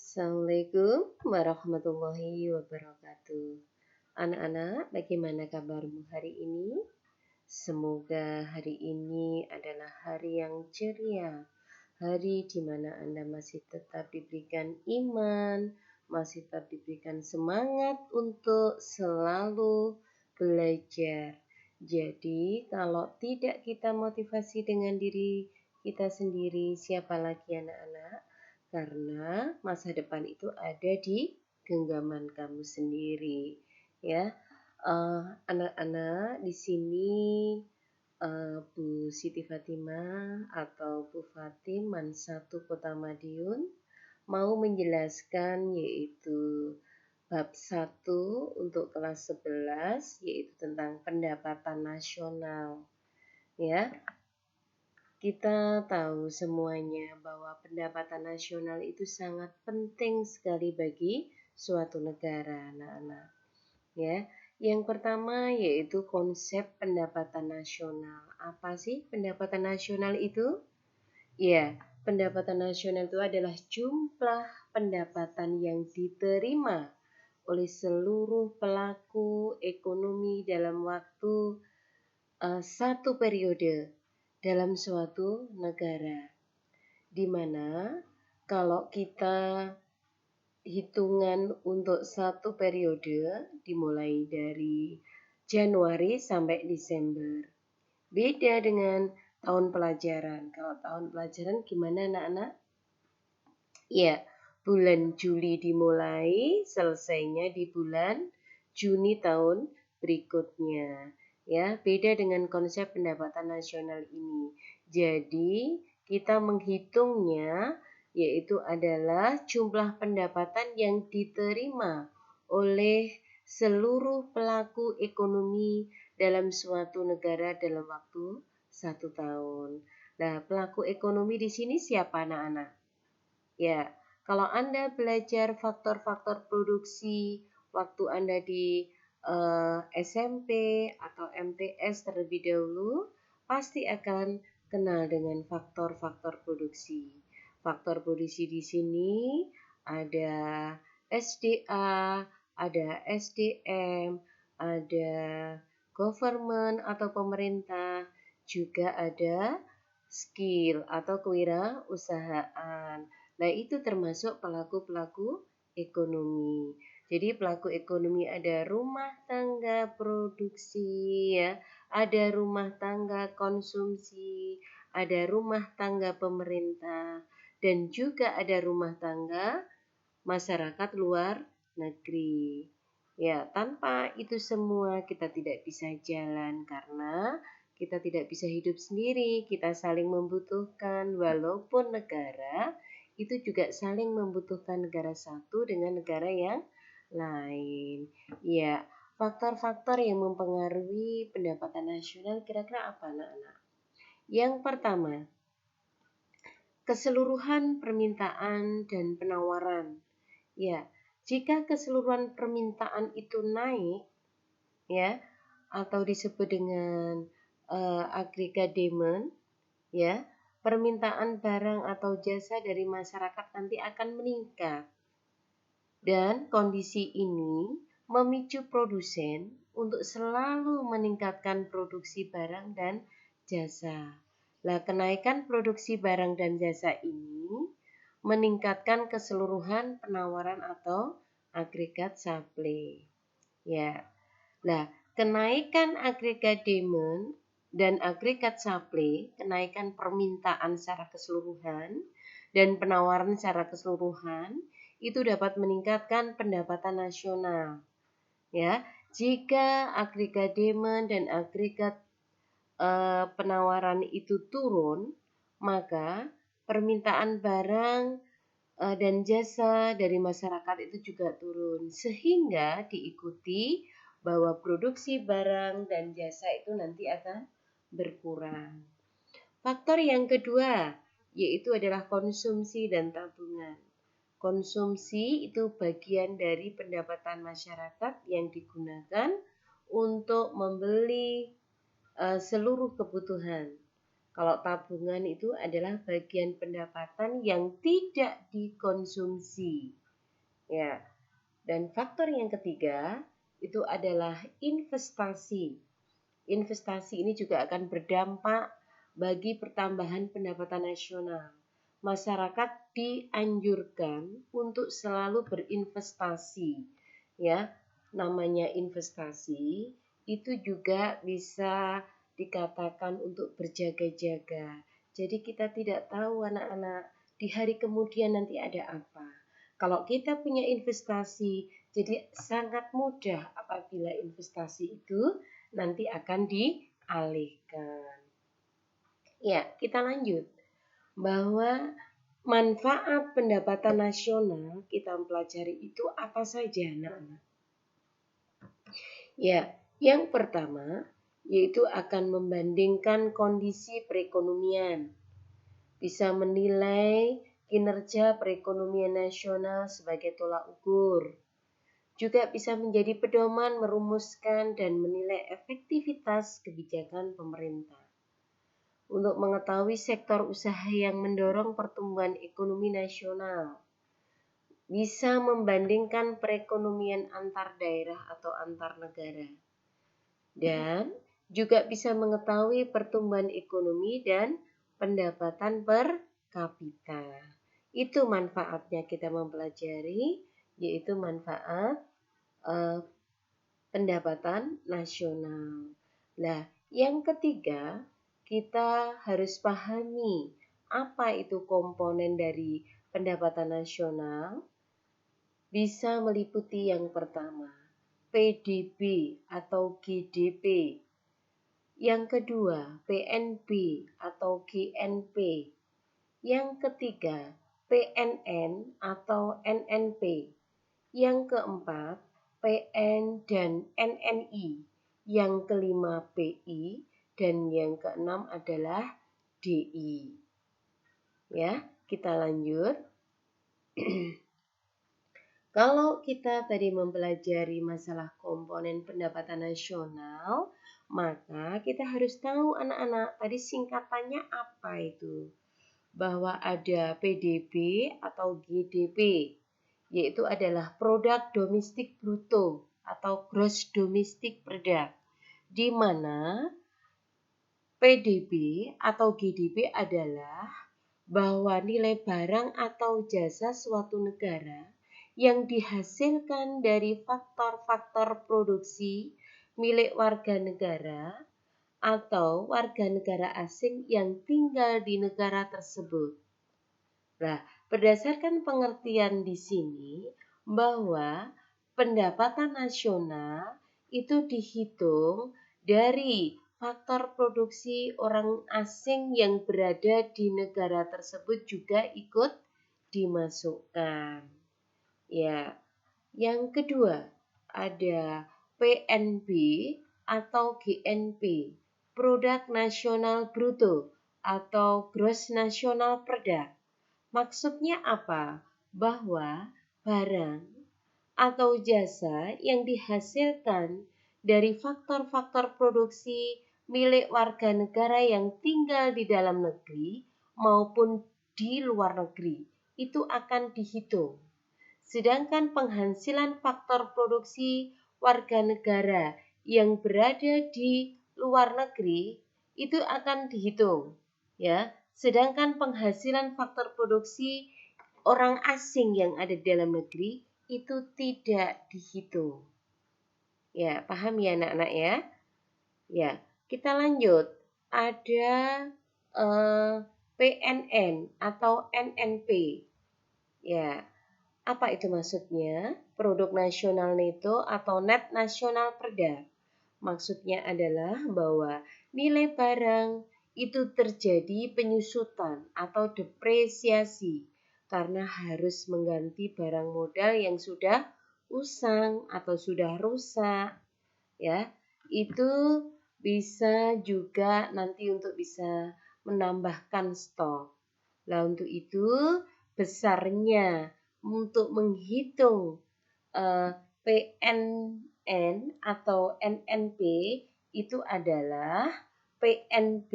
Assalamualaikum warahmatullahi wabarakatuh. Anak-anak, bagaimana kabarmu hari ini? Semoga hari ini adalah hari yang ceria, hari di mana Anda masih tetap diberikan iman, masih tetap diberikan semangat untuk selalu belajar. Jadi, kalau tidak kita motivasi dengan diri kita sendiri, siapa lagi anak-anak? Karena masa depan itu ada di genggaman kamu sendiri, ya. Anak-anak di sini Bu Siti Fatimah atau Bu Fatim Man 1 Kota Madiun mau menjelaskan yaitu bab 1 untuk kelas 11 yaitu tentang pendapatan nasional, ya. Kita tahu semuanya bahwa pendapatan nasional itu sangat penting sekali bagi suatu negara, anak-anak. Ya, yang pertama yaitu konsep pendapatan nasional. Apa sih pendapatan nasional itu? Ya, pendapatan nasional itu adalah jumlah pendapatan yang diterima oleh seluruh pelaku ekonomi dalam waktu satu periode dalam suatu negara, di mana kalau kita hitungan untuk satu periode dimulai dari Januari sampai Desember. Beda dengan tahun pelajaran. Kalau tahun pelajaran gimana anak-anak? Ya, bulan Juli dimulai, selesainya di bulan Juni tahun berikutnya. Ya, beda dengan konsep pendapatan nasional ini. Jadi, kita menghitungnya yaitu adalah jumlah pendapatan yang diterima oleh seluruh pelaku ekonomi dalam suatu negara dalam waktu 1 tahun. Nah, pelaku ekonomi di sini siapa anak-anak? Ya, kalau Anda belajar faktor-faktor produksi waktu Anda di SMP atau MTS terlebih dahulu, pasti akan kenal dengan faktor-faktor produksi. Faktor produksi di sini ada SDA, ada SDM, ada government atau pemerintah, juga ada skill atau kewirausahaan. Nah, itu termasuk pelaku-pelaku ekonomi. Jadi pelaku ekonomi ada rumah tangga produksi, ya, ada rumah tangga konsumsi, ada rumah tangga pemerintah, dan juga ada rumah tangga masyarakat luar negeri. Ya, tanpa itu semua kita tidak bisa jalan karena kita tidak bisa hidup sendiri, kita saling membutuhkan walaupun negara itu juga saling membutuhkan negara satu dengan negara yang lain. Ya, faktor-faktor yang mempengaruhi pendapatan nasional kira-kira apa anak-anak? Yang pertama, keseluruhan permintaan dan penawaran. Ya, jika keseluruhan permintaan itu naik, ya, atau disebut dengan aggregate demand, ya, permintaan barang atau jasa dari masyarakat nanti akan meningkat. Dan kondisi ini memicu produsen untuk selalu meningkatkan produksi barang dan jasa. Nah, kenaikan produksi barang dan jasa ini meningkatkan keseluruhan penawaran atau agregat supply. Ya. Nah, kenaikan agregat demand dan agregat supply, kenaikan permintaan secara keseluruhan dan penawaran secara keseluruhan itu dapat meningkatkan pendapatan nasional. Ya, jika agregat demand dan agregat penawaran itu turun, maka permintaan barang dan jasa dari masyarakat itu juga turun, sehingga diikuti bahwa produksi barang dan jasa itu nanti akan berkurang. Faktor yang kedua yaitu adalah konsumsi dan tabungan. Konsumsi itu bagian dari pendapatan masyarakat yang digunakan untuk membeli seluruh kebutuhan. Kalau tabungan itu adalah bagian pendapatan yang tidak dikonsumsi. Ya. Dan faktor yang ketiga itu adalah investasi. Investasi ini juga akan berdampak bagi pertambahan pendapatan nasional. Masyarakat dianjurkan untuk selalu berinvestasi. Ya, namanya investasi itu juga bisa dikatakan untuk berjaga-jaga. Jadi kita tidak tahu anak-anak di hari kemudian nanti ada apa. Kalau kita punya investasi, jadi sangat mudah apabila investasi itu nanti akan dialihkan. Ya, kita lanjut. Bahwa manfaat pendapatan nasional kita pelajari itu apa saja, anak-anak? Ya, yang pertama yaitu akan membandingkan kondisi perekonomian, bisa menilai kinerja perekonomian nasional sebagai tolak ukur, juga bisa menjadi pedoman merumuskan dan menilai efektivitas kebijakan pemerintah. Untuk mengetahui sektor usaha yang mendorong pertumbuhan ekonomi nasional, bisa membandingkan perekonomian antar daerah atau antar negara, dan juga bisa mengetahui pertumbuhan ekonomi dan pendapatan per kapita. Itu manfaatnya kita mempelajari, yaitu manfaat pendapatan nasional. Nah, yang ketiga, kita harus pahami apa itu komponen dari pendapatan nasional. Bisa meliputi yang pertama, PDB atau GDP. Yang kedua, PNB atau GNP. Yang ketiga, PNN atau NNP. Yang keempat, PN dan NNI. Yang kelima, PI. Dan yang keenam adalah DI. Ya, kita lanjut. Kalau kita tadi mempelajari masalah komponen pendapatan nasional, maka kita harus tahu anak-anak tadi singkatannya apa itu. Bahwa ada PDB atau GDP, yaitu adalah produk domestik bruto atau gross domestic product, di mana PDB atau GDP adalah bahwa nilai barang atau jasa suatu negara yang dihasilkan dari faktor-faktor produksi milik warga negara atau warga negara asing yang tinggal di negara tersebut. Nah, berdasarkan pengertian di sini bahwa pendapatan nasional itu dihitung dari faktor produksi orang asing yang berada di negara tersebut juga ikut dimasukkan. Ya, yang kedua ada PNB atau GNP, Produk Nasional Bruto atau Gross National Product. Maksudnya apa? Bahwa barang atau jasa yang dihasilkan dari faktor-faktor produksi milik warga negara yang tinggal di dalam negeri maupun di luar negeri itu akan dihitung. Sedangkan penghasilan faktor produksi warga negara yang berada di luar negeri itu akan dihitung, ya. Sedangkan penghasilan faktor produksi orang asing yang ada di dalam negeri itu tidak dihitung. Ya, paham ya anak-anak ya? Ya, kita lanjut. Ada PNN atau NNP. Ya, apa itu maksudnya? Produk nasional neto atau net nasional product. Maksudnya adalah bahwa nilai barang itu terjadi penyusutan atau depresiasi karena harus mengganti barang modal yang sudah usang atau sudah rusak. Ya, itu bisa juga nanti untuk bisa menambahkan stok. Nah, untuk itu besarnya untuk menghitung PNN atau NNP itu adalah PNB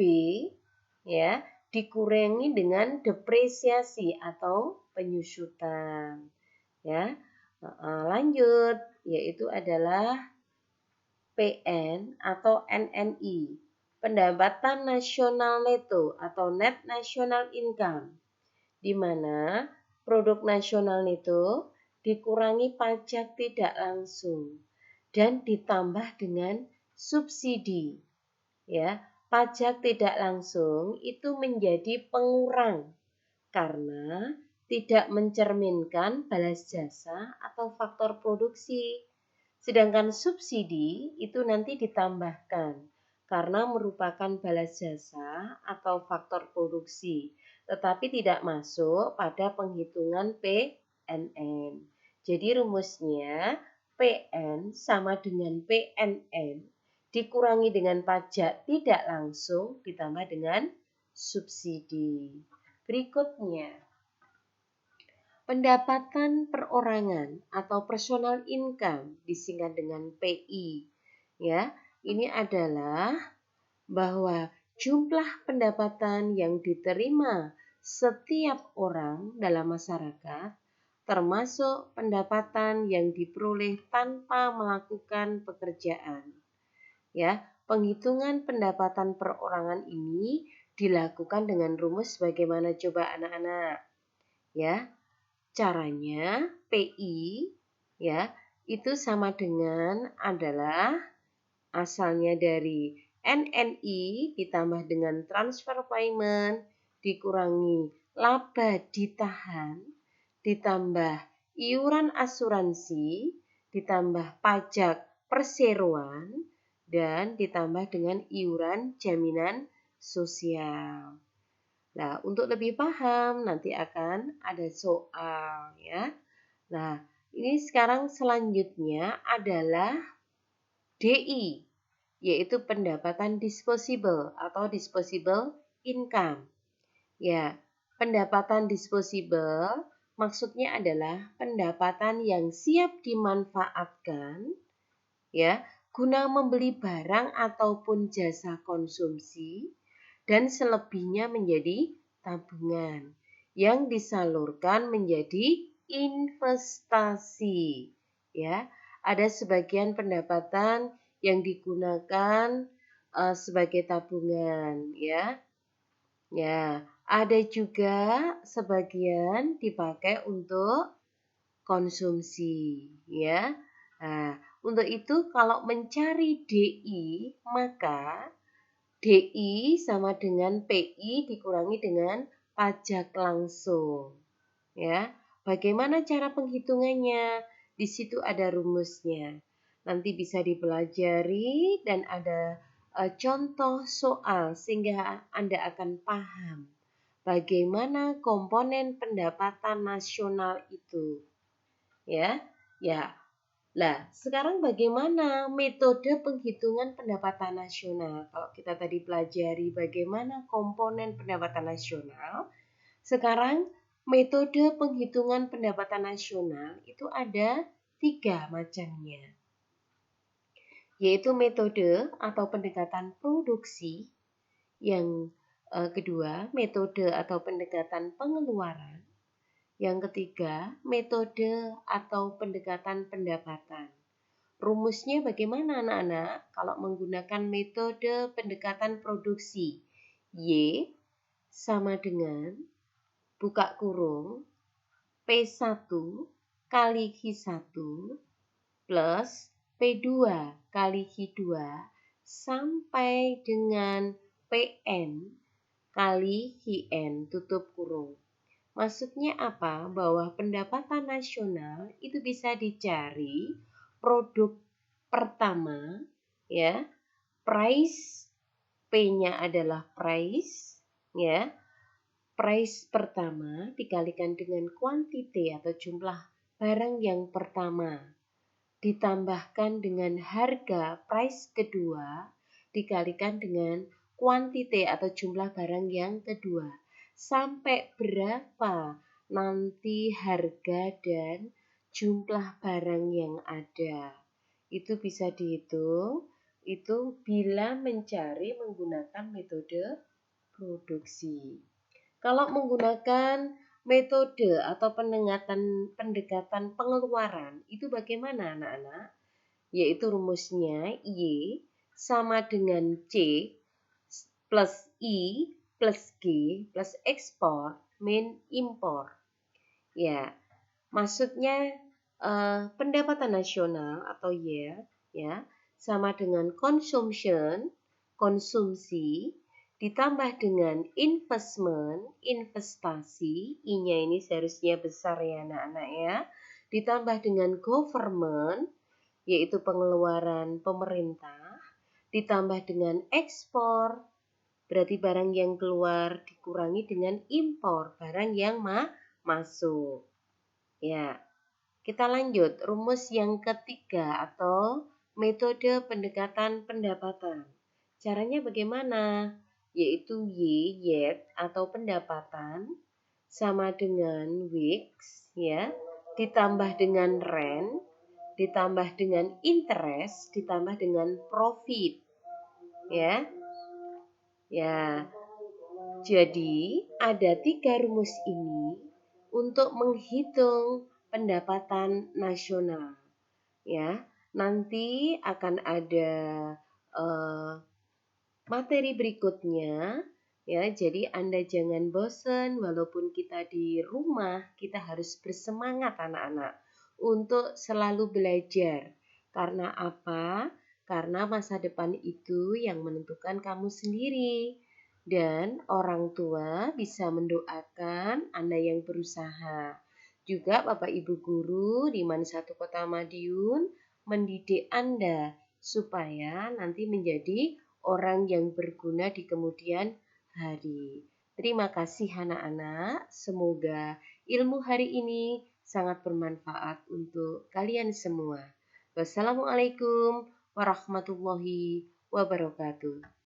ya dikurangi dengan depresiasi atau penyusutan ya. Lanjut, yaitu adalah PN atau NNI, pendapatan nasional neto atau net national income, di mana produk nasional neto dikurangi pajak tidak langsung dan ditambah dengan subsidi. Ya, pajak tidak langsung itu menjadi pengurang karena tidak mencerminkan balas jasa atau faktor produksi. Sedangkan subsidi itu nanti ditambahkan karena merupakan balas jasa atau faktor produksi, tetapi tidak masuk pada penghitungan PNN. Jadi rumusnya PN sama dengan PNN dikurangi dengan pajak tidak langsung ditambah dengan subsidi. Berikutnya, pendapatan perorangan atau personal income disingkat dengan PI. Ya, ini adalah bahwa jumlah pendapatan yang diterima setiap orang dalam masyarakat termasuk pendapatan yang diperoleh tanpa melakukan pekerjaan. Ya, penghitungan pendapatan perorangan ini dilakukan dengan rumus bagaimana coba anak-anak? Ya, caranya PI ya itu sama dengan adalah asalnya dari NNI ditambah dengan transfer payment dikurangi laba ditahan ditambah iuran asuransi ditambah pajak perseroan dan ditambah dengan iuran jaminan sosial. Nah, untuk lebih paham nanti akan ada soal ya. Nah, ini sekarang selanjutnya adalah DI, yaitu pendapatan disposable atau disposable income. Ya, pendapatan disposable maksudnya adalah pendapatan yang siap dimanfaatkan ya, guna membeli barang ataupun jasa konsumsi dan selebihnya menjadi tabungan yang disalurkan menjadi investasi. Ya, ada sebagian pendapatan yang digunakan sebagai tabungan, ya. Ya, ada juga sebagian dipakai untuk konsumsi, ya. Nah, untuk itu kalau mencari DI maka DI sama dengan PI dikurangi dengan pajak langsung. Ya, bagaimana cara penghitungannya? Di situ ada rumusnya. Nanti bisa dipelajari dan ada contoh soal sehingga Anda akan paham bagaimana komponen pendapatan nasional itu. Ya, ya. Nah, sekarang bagaimana metode penghitungan pendapatan nasional? Kalau kita tadi pelajari bagaimana komponen pendapatan nasional, sekarang metode penghitungan pendapatan nasional itu ada 3 macamnya. Yaitu metode atau pendekatan produksi, yang kedua metode atau pendekatan pengeluaran, yang ketiga, metode atau pendekatan pendapatan. Rumusnya bagaimana anak-anak? Kalau menggunakan metode pendekatan produksi, Y sama dengan buka kurung P1 kali Q1 plus P2 kali Q2 sampai dengan PN kali QN tutup kurung. Maksudnya apa? Bahwa pendapatan nasional itu bisa dicari produk pertama, ya, price, P-nya adalah price, ya, price pertama dikalikan dengan quantity atau jumlah barang yang pertama, ditambahkan dengan harga price kedua dikalikan dengan quantity atau jumlah barang yang kedua. Sampai berapa nanti harga dan jumlah barang yang ada. Itu bisa dihitung, itu bila mencari menggunakan metode produksi. Kalau menggunakan metode atau pendekatan pengeluaran itu bagaimana anak-anak? Yaitu rumusnya Y sama dengan C plus I plus G plus ekspor min impor. Ya, maksudnya pendapatan nasional atau ya sama dengan consumption, konsumsi, ditambah dengan investment, investasi, I-nya ini seharusnya besar ya anak-anak ya, ditambah dengan government, yaitu pengeluaran pemerintah, ditambah dengan ekspor, berarti barang yang keluar dikurangi dengan impor, barang yang masuk. Ya, kita lanjut rumus yang ketiga atau metode pendekatan pendapatan. Caranya bagaimana? Yaitu yet atau pendapatan sama dengan weeks ya, ditambah dengan rent, ditambah dengan interest, ditambah dengan profit. Ya. Ya. Jadi, ada 3 rumus ini untuk menghitung pendapatan nasional. Ya, nanti akan ada materi berikutnya. Ya, jadi Anda jangan bosan walaupun kita di rumah, kita harus bersemangat anak-anak untuk selalu belajar. Karena apa? Karena masa depan itu yang menentukan kamu sendiri. Dan orang tua bisa mendoakan Anda yang berusaha. Juga Bapak Ibu Guru di mana satu Kota Madiun mendidik Anda supaya nanti menjadi orang yang berguna di kemudian hari. Terima kasih anak-anak. Semoga ilmu hari ini sangat bermanfaat untuk kalian semua. Wassalamualaikum warahmatullahi wabarakatuh.